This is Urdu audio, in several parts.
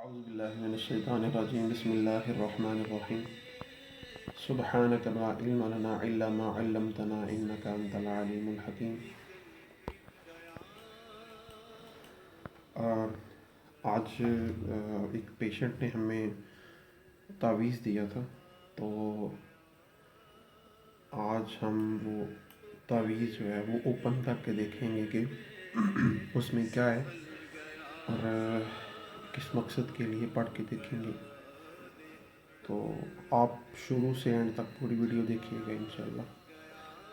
أعوذ بالله من الشيطان الرجيم بسم الله الرحمن الرحيم سبحانك لا علم لنا إلا ما علمتنا إنك أنت العليم الحكيم. آج ایک پیشنٹ نے ہمیں تعویذ دیا تھا، تو آج ہم وہ تعویذ جو ہے وہ اوپن کر کے دیکھیں گے کہ اس میں کیا ہے اور کس مقصد کے لیے پڑھ کے دیکھیں گے. تو آپ شروع سے اینڈ تک پوری ویڈیو دیکھیے گا انشاءاللہ.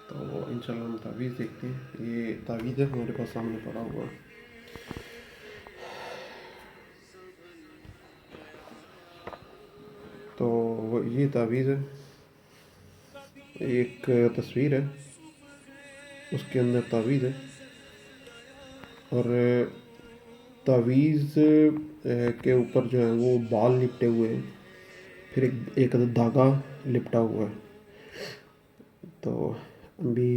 تو انشاءاللہ ہم تعویذ دیکھتے ہیں. یہ تعویذ ہے ہمارے پاس سامنے پڑا ہوا ہے. تو یہ تعویذ ہے، ایک تصویر ہے، اس کے اندر تعویذ ہے، اور تعویذ کے اوپر جو ہے وہ بال لپٹے ہوئے ہیں، پھر ایک دھاگا لپٹا ہوا ہے. تو ابھی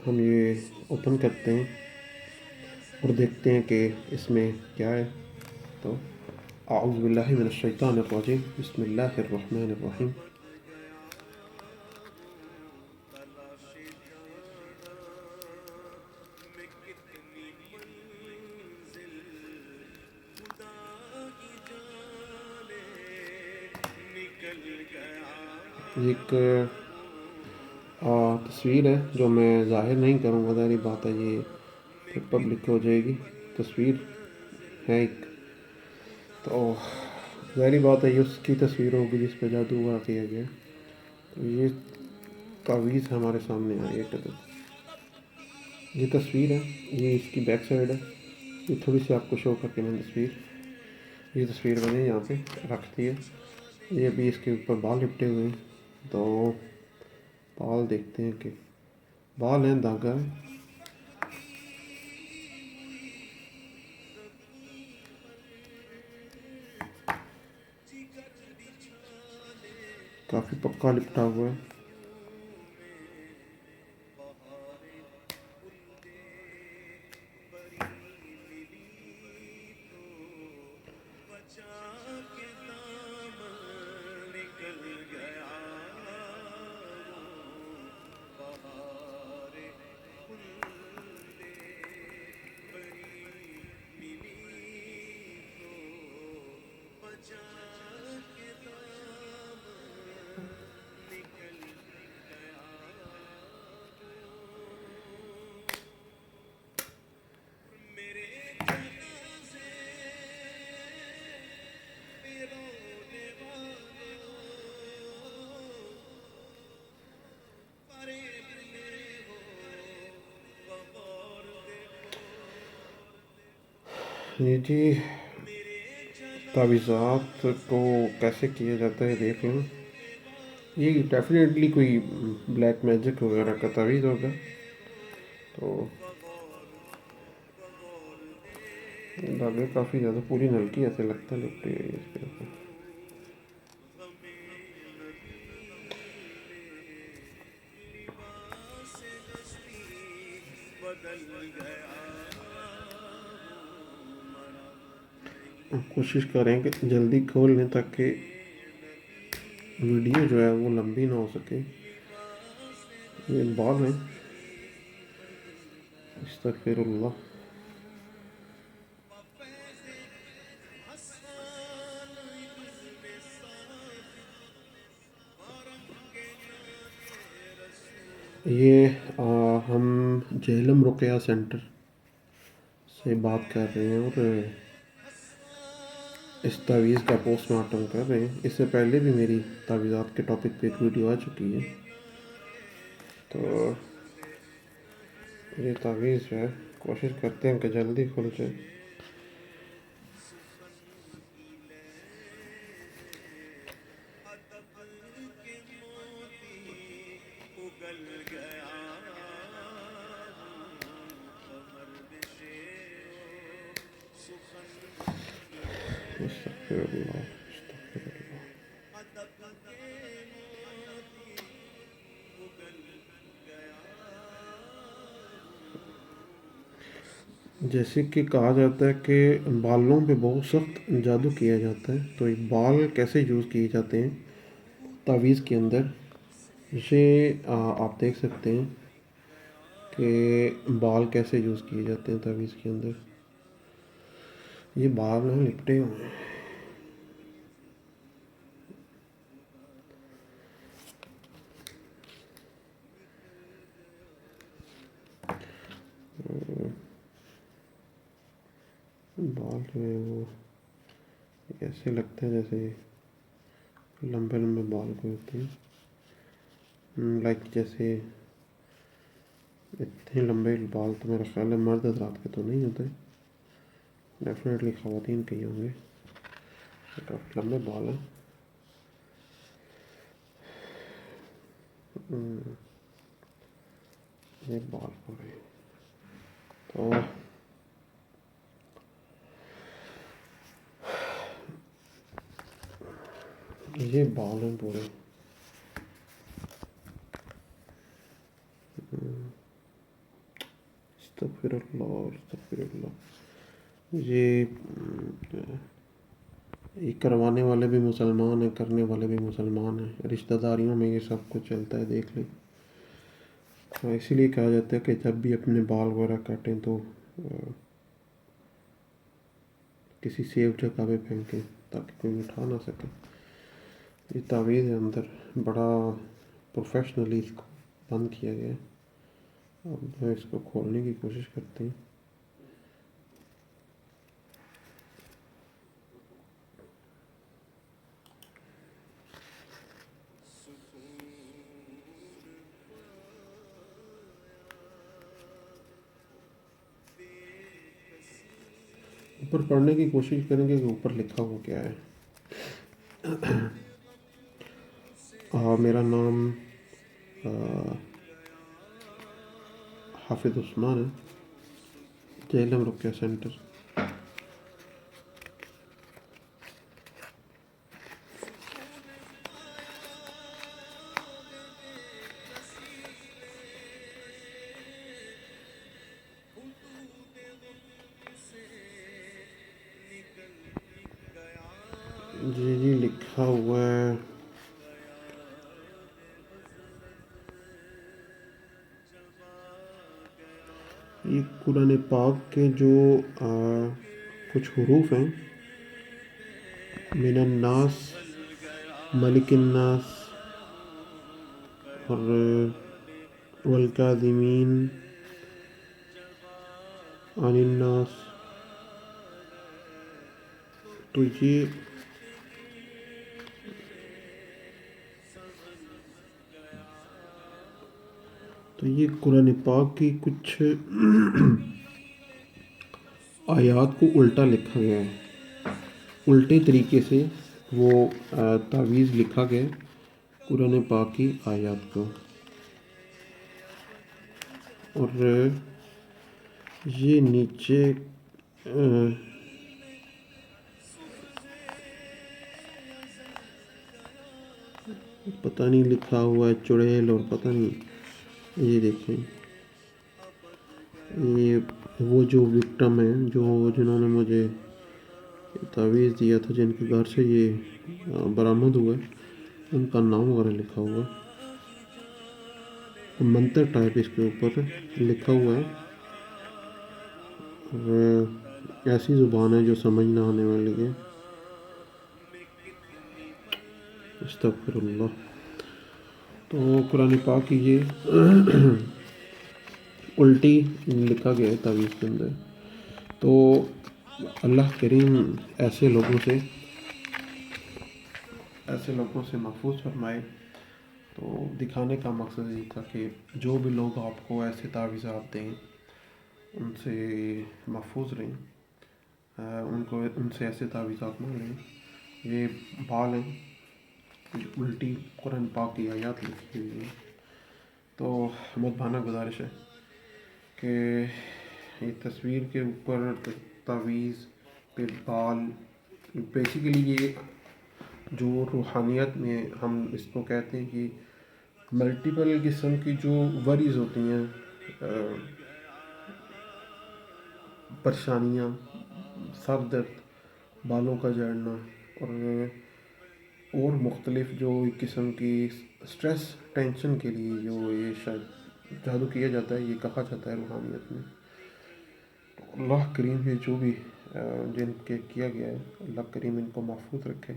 ہم یہ اوپن کرتے ہیں اور دیکھتے ہیں کہ اس میں کیا ہے. تو اعوذ باللہ من الشیطان الرجیم بسم اللہ الرحمن الرحیم. ایک تصویر ہے جو میں ظاہر نہیں کروں گا، ظاہری بات ہے یہ پھر پبلک ہو جائے گی. تصویر ہے ایک، تو ظاہری بات ہے یہ اس کی تصویر ہوگی جس پہ جادو ہوا کیا گیا. تو یہ تعویذ ہمارے سامنے آئی ہے. یہ تصویر ہے، یہ اس کی بیک سائڈ ہے. یہ تھوڑی سی آپ کو شو کر کے میں یہ تصویر میں نے یہاں پہ رکھ دی ہے. یہ بھی اس کے اوپر بال لپٹے ہوئے ہیں. تو بال دیکھتے ہیں کہ بال ہیں، دھاگا ہے. کافی پکا لپٹا ہوا ہے. یہ جی تعویذات کو کیسے کیا جاتا ہے دیکھ لیں. یہ ڈیفینیٹلی کوئی بلیک میجک وغیرہ کا تعویذ ہوگا. تو دھاگے کافی زیادہ پوری نلکی ایسے لگتا ہے لپٹی ہوئی ہے اس کے اوپر. کوشش کریں کہ جلدی کھول لیں تاکہ ویڈیو جو ہے وہ لمبی نہ ہو سکے. یہ بال ہیں، استغفر اللہ. یہ ہم جہلم رقیہ سینٹر سے بات کر رہے ہیں اور اس تعویذ کا پوسٹ مارٹم کر رہے ہیں. اس سے پہلے بھی میری تعویذات کے ٹاپک پہ ایک ویڈیو آ چکی ہے. تو یہ تعویذ جو ہے کوشش کرتے ہیں کہ جلدی کھل جائے. استغفر اللہ استغفر اللہ. جیسے کہ کہا جاتا ہے کہ بالوں پہ بہت سخت جادو کیا جاتا ہے، تو یہ بال کیسے یوز کیے جاتے ہیں تعویذ کے اندر، یہ آپ دیکھ سکتے ہیں کہ بال کیسے یوز کیے جاتے ہیں تعویذ کے اندر. یہ بال ہیں لپٹے ہوئے ہیں. بال جو ہے وہ ایسے لگتے ہیں جیسے لمبے لمبے بال کو ہوتے ہیں، لائک جیسے اتنے لمبے بال تو میرا خیال ہے مرد حضرات کے تو نہیں ہوتے، ڈیفینیٹلی خواتین کے ہی ہوں گے. کافی لمبے بال ہیں. یہ بال پورے تو یہ بال ہیں پورے. استغفر اللہ استغفر اللہ. یہ کروانے والے بھی مسلمان ہیں، کرنے والے بھی مسلمان ہیں. رشتہ داریوں میں یہ سب کچھ چلتا ہے، دیکھ لیں. اسی لیے کہا جاتا ہے کہ جب بھی اپنے بال وغیرہ کاٹیں تو کسی سیف جگہ پہ پھینکیں تاکہ کوئی اٹھا نہ سکے. یہ تعویذ ہے اندر بڑا پروفیشنلی اس کو بند کیا گیا ہے. اب اس کو کھولنے کی کوشش کرتے ہیں. اوپر پڑھنے کی کوشش کریں گے کہ اوپر لکھا ہوا کیا ہے. میرا نام حافظ عثمان ہے، جہلم رقیہ سینٹر. جی لکھا ہوا ہے یہ قرآن پاک کے جو کچھ حروف ہیں، من الناس، ملک الناس اور والکاظمین عن الناس. تو یہ قرآن پاک کی کچھ آیات کو الٹا لکھا گیا ہے. الٹے طریقے سے وہ تعویذ لکھا گیا قرآن پاک کی آیات کو. اور یہ نیچے پتہ نہیں لکھا ہوا ہے چڑیل اور پتہ نہیں. یہ دیکھیں، یہ وہ جو وکٹم ہیں جنہوں نے مجھے تعویذ دیا تھا، جن کے گھر سے یہ برآمد ہوا ہے، ان کا نام وغیرہ لکھا ہوا ہے. منتر ٹائپ اس کے اوپر لکھا ہوا ہے. اور ایسی زبان ہے جو سمجھ نہ آنے والی ہے. استغفر اللہ. تو قرآن پاک کی یہ الٹی لکھا گیا ہے تعویذ کے اندر. تو اللہ کریم ایسے لوگوں سے محفوظ فرمائے. تو دکھانے کا مقصد یہ تھا کہ جو بھی لوگ آپ کو ایسے تعویذات دیں ان سے محفوظ رہیں، ان سے ایسے تعویذات نہ لیں. یہ بال ہیں، الٹی قرآن پاک کی آیات لکھی ہوئی ہیں. تو مدبانہ گزارش ہے کہ یہ تصویر کے اوپر تعویذ پہ بال، بیسیکلی یہ جو روحانیت میں ہم اس کو کہتے ہیں کہ ملٹیپل قسم کی جو وریز ہوتی ہیں، پریشانیاں، سر درد، بالوں کا جھڑنا اور مختلف جو قسم کی سٹریس ٹینشن کے لیے جو یہ شاید جادو کیا جاتا ہے، یہ کہا جاتا ہے روحانیت میں. تو اللہ کریم یہ جو بھی جن کے کیا گیا ہے، اللہ کریم ان کو محفوظ رکھے،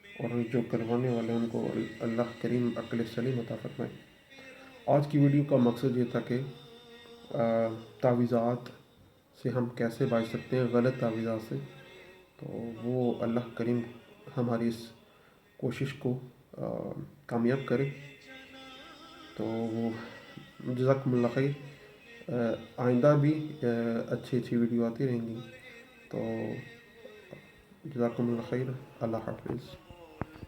اور جو کروانے والے ہیں ان کو اللہ کریم عقل سلیم عطا فرمائے. آج کی ویڈیو کا مقصد یہ تھا کہ تعویذات سے ہم کیسے بچ سکتے ہیں، غلط تعویذات سے. تو وہ اللہ کریم ہماری اس کوشش کو کامیاب کرے. تو وہ جزاکم اللہ خیر. آئندہ بھی اچھی اچھی ویڈیو آتی رہیں گی. تو جزاکم اللہ خیر. اللہ حافظ.